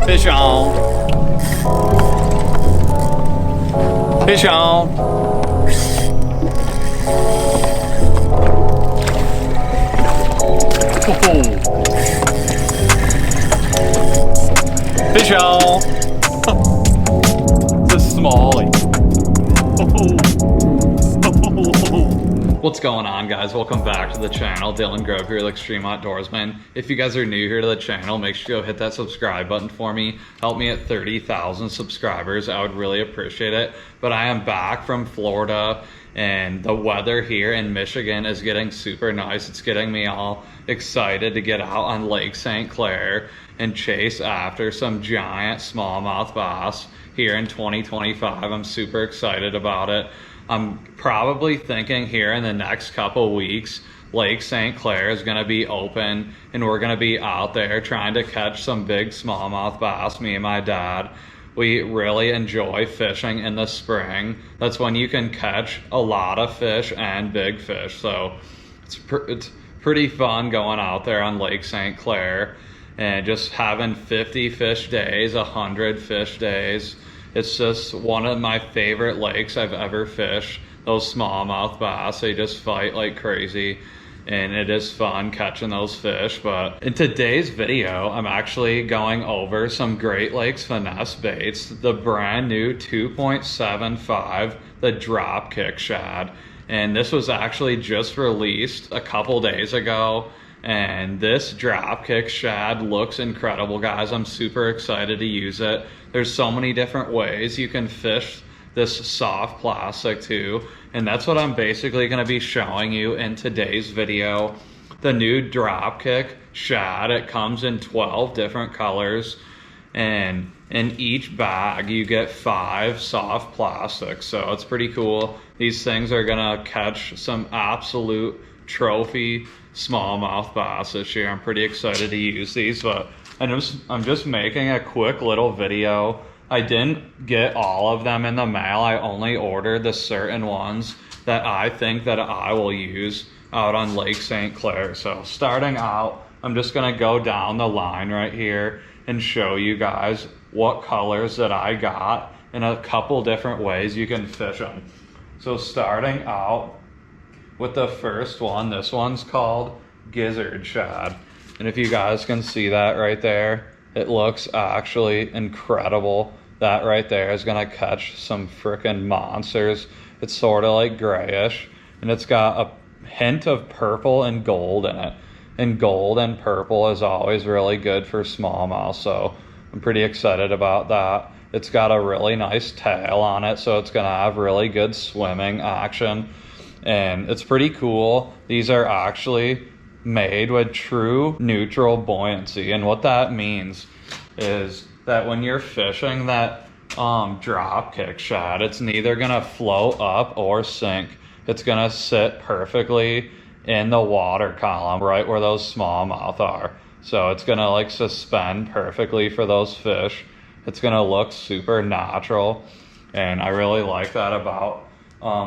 Fish on. Fish on. Oh. Fish on. It's a smallie. What's going on, guys? Welcome back to the channel. Dylan Grove here with Extreme.Outdoorsmen. If you guys are new here to the channel, make sure you go hit that subscribe button for me. Help me at 30,000 subscribers. I would really appreciate it. But I am back from Florida, and the weather here in Michigan is getting super nice. It's getting me all excited to get out on Lake St. Clair and chase after some giant smallmouth bass here in 2025. I'm super excited about it. I'm probably thinking here in the next couple weeks, Lake St. Clair is going to be open and we're going to be out there trying to catch some big smallmouth bass, me and my dad. We really enjoy fishing in the spring. That's when you can catch a lot of fish and big fish. So it's pretty fun going out there on Lake St. Clair and just having 50 fish days, 100 fish days. It's just one of my favorite lakes I've ever fished. Those smallmouth bass, they just fight like crazy, and it is fun catching those fish. But in today's video, I'm actually going over some Great Lakes Finesse baits, the brand new 2.75, the Drop Kick Shad. And this was actually just released a couple days ago. And this Drop Kick Shad looks incredible, guys. I'm super excited to use it. There's so many different ways you can fish this soft plastic too. And that's what I'm basically going to be showing you in today's video. The new Drop Kick Shad, it comes in 12 different colors. And in each bag, you get 5 soft plastics. So it's pretty cool. These things are going to catch some absolute trophy smallmouth bass this year. I'm pretty excited to use these, but I'm just making a quick little video. I didn't get all of them in the mail. I only ordered the certain ones that I think that I will use out on Lake St. Clair. So starting out, I'm just gonna go down the line right here and show you guys what colors that I got in a couple different ways you can fish them. So starting out with the first one, this one's called Gizzard Shad. And if you guys can see that right there, it looks actually incredible. That right there is gonna catch some freaking monsters. It's sort of like grayish, and it's got a hint of purple and gold in it. And gold and purple is always really good for smallmouth, so I'm pretty excited about that. It's got a really nice tail on it, so it's gonna have really good swimming action. And it's pretty cool. These are actually made with true neutral buoyancy. And what that means is that when you're fishing that Drop Kick Shad, it's neither gonna float up or sink. It's gonna sit perfectly in the water column, right where those smallmouth are. So it's gonna like suspend perfectly for those fish. It's gonna look super natural. And I really like that about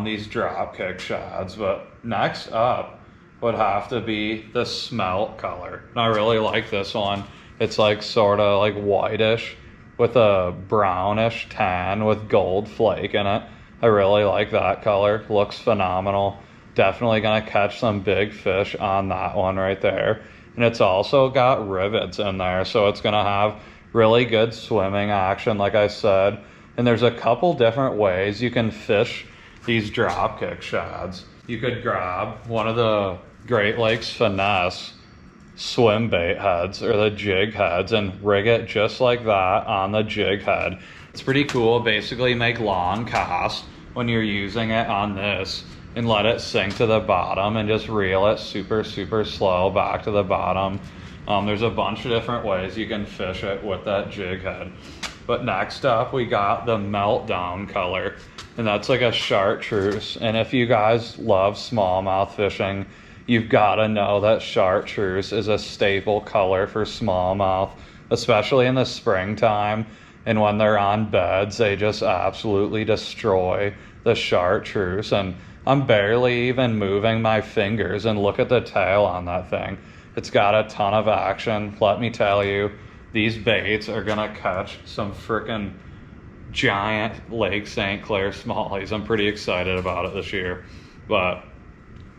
these Drop Kick Shads. But next up would have to be the Smelt color. And I really like this one. It's like sort of like whitish with a brownish tan with gold flake in it. I really like that color. Looks phenomenal. Definitely gonna catch some big fish on that one right there. And it's also got rivets in there, so it's gonna have really good swimming action, like I said. And there's a couple different ways you can fish these Drop Kick Shads. You could grab one of the Great Lakes Finesse swim bait heads or the jig heads and rig it just like that on the jig head. It's pretty cool. Basically make long casts when you're using it on this and let it sink to the bottom and just reel it super slow back to the bottom. There's a bunch of different ways you can fish it with that jig head. But next up we got the Meltdown color, and that's like a chartreuse. And if you guys love smallmouth fishing, you've got to know that chartreuse is a staple color for smallmouth, especially in the springtime. And when they're on beds, they just absolutely destroy the chartreuse. And I'm barely even moving my fingers, and look at the tail on that thing. It's got a ton of action. Let me tell you, these baits are gonna catch some freaking giant Lake St. Clair smallies. I'm pretty excited about it this year. But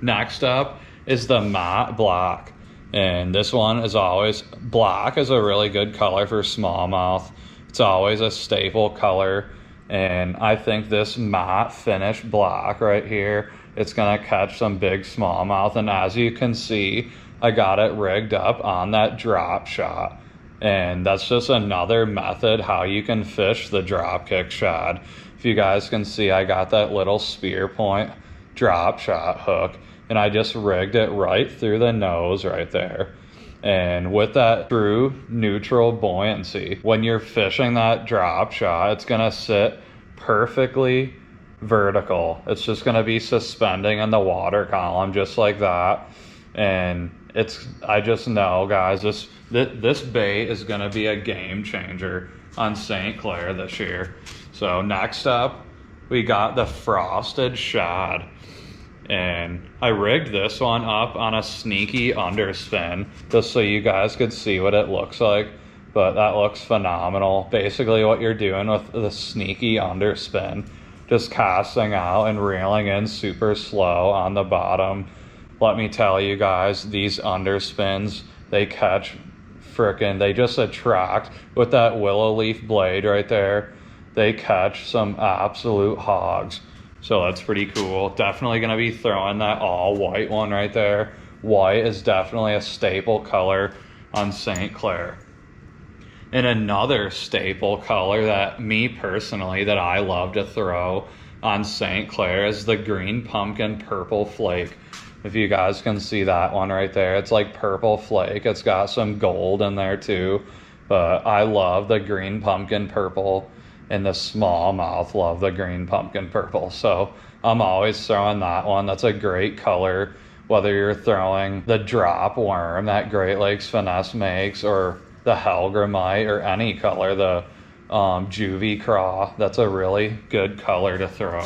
next up is the matte black. And this one is always, black is a really good color for smallmouth. It's always a staple color. And I think this matte finish black right here, it's gonna catch some big smallmouth. And as you can see, I got it rigged up on that drop shot. And that's just another method how you can fish the Dropkick Shad. If you guys can see, I got that little spear point drop shot hook, and I just rigged it right through the nose right there. And with that true neutral buoyancy, when you're fishing that drop shot, it's gonna sit perfectly vertical. It's just gonna be suspending in the water column just like that. And I just know, guys, this bait is gonna be a game changer on St. Clair this year. So next up, we got the frosted shad. And I rigged this one up on a sneaky underspin just so you guys could see what it looks like. But that looks phenomenal. Basically what you're doing with the sneaky underspin, just casting out and reeling in super slow on the bottom. Let me tell you guys, these underspins, they catch they just attract with that willow leaf blade right there. They catch some absolute hogs. So that's pretty cool. Definitely gonna be throwing that all white one right there. White is definitely a staple color on St. Clair. And another staple color that me personally, that I love to throw on St. Clair is the green pumpkin purple flake. If you guys can see that one right there, it's like purple flake. It's got some gold in there too. But I love the green pumpkin purple, and the smallmouth love the green pumpkin purple. So I'm always throwing that one. That's a great color, whether you're throwing the drop worm that Great Lakes Finesse makes, or the Helgramite, or any color, the juvie craw. That's a really good color to throw.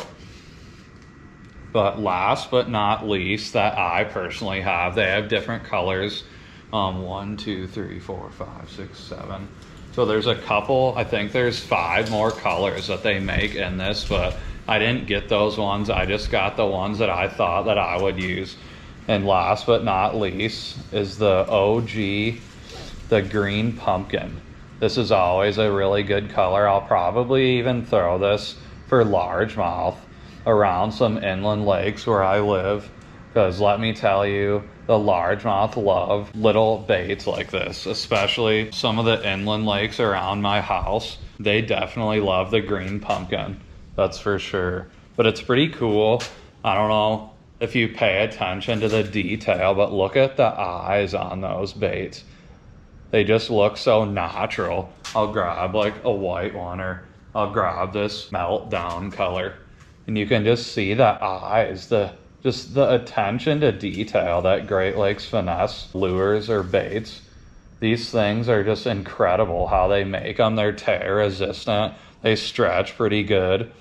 But last but not least, that I personally have, they have different colors. 1, 2, 3, 4, 5, 6, 7. So there's a couple, I think there's 5 more colors that they make in this, but I didn't get those ones. I just got the ones that I thought that I would use. And last but not least is the OG, the green pumpkin. This is always a really good color. I'll probably even throw this for largemouth around some inland lakes where I live, because let me tell you, the largemouth love little baits like this, especially some of the inland lakes around my house. They definitely love the green pumpkin, that's for sure. But it's pretty cool. I don't know if you pay attention to the detail, but look at the eyes on those baits. They just look so natural. I'll grab like a white one, or I'll grab this Meltdown color, and you can just see the eyes, just the attention to detail that Great Lakes Finesse lures or baits. These things are just incredible how they make them. They're tear resistant. They stretch pretty good.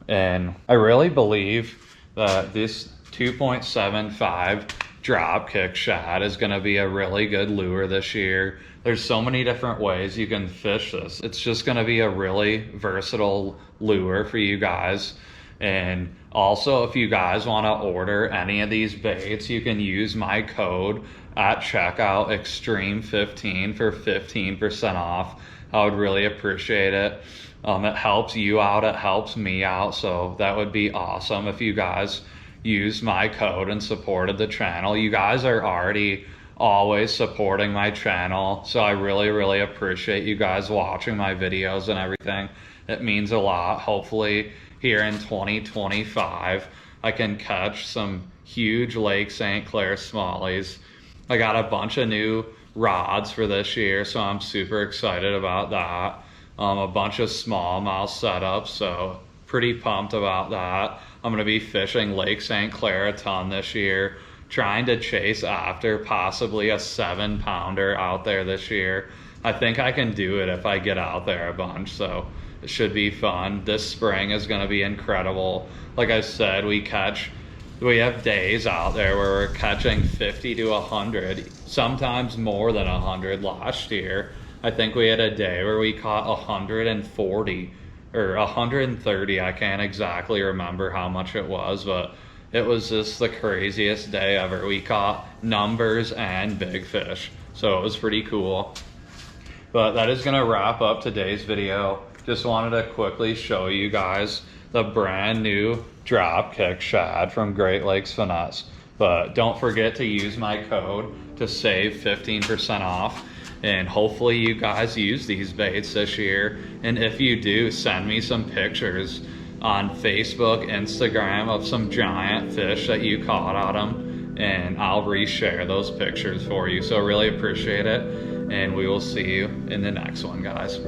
And I really believe that this 2.75 Dropkick Shad is going to be a really good lure this year. There's so many different ways you can fish this. It's just going to be a really versatile lure for you guys. And also, if you guys want to order any of these baits, you can use my code at checkout, Extreme15, for 15% off. I would really appreciate it. It helps you out, it helps me out, so that would be awesome if you guys used my code and supported the channel. You guys are already always supporting my channel, so I really appreciate you guys watching my videos and everything. It means a lot. Hopefully here in 2025 I can catch some huge Lake St. Clair smallies. I got a bunch of new rods for this year, so I'm super excited about that. A bunch of smallmouth setups, so pretty pumped about that. I'm gonna be fishing Lake St. Clair a ton this year, trying to chase after possibly a 7-pounder out there this year. I think I can do it if I get out there a bunch, so it should be fun. This spring is gonna be incredible. Like I said, we have days out there where we're catching 50 to 100, sometimes more than 100 last year. I think we had a day where we caught 140 or 130. I can't exactly remember how much it was, but it was just the craziest day ever. We caught numbers and big fish, so it was pretty cool. But that is gonna wrap up today's video. Just wanted to quickly show you guys the brand new Drop Kick Shad from Great Lakes Finesse. But don't forget to use my code to save 15% off. And hopefully you guys use these baits this year. And if you do, send me some pictures on Facebook, Instagram of some giant fish that you caught on them, and I'll reshare those pictures for you. So really appreciate it, and we will see you in the next one, guys.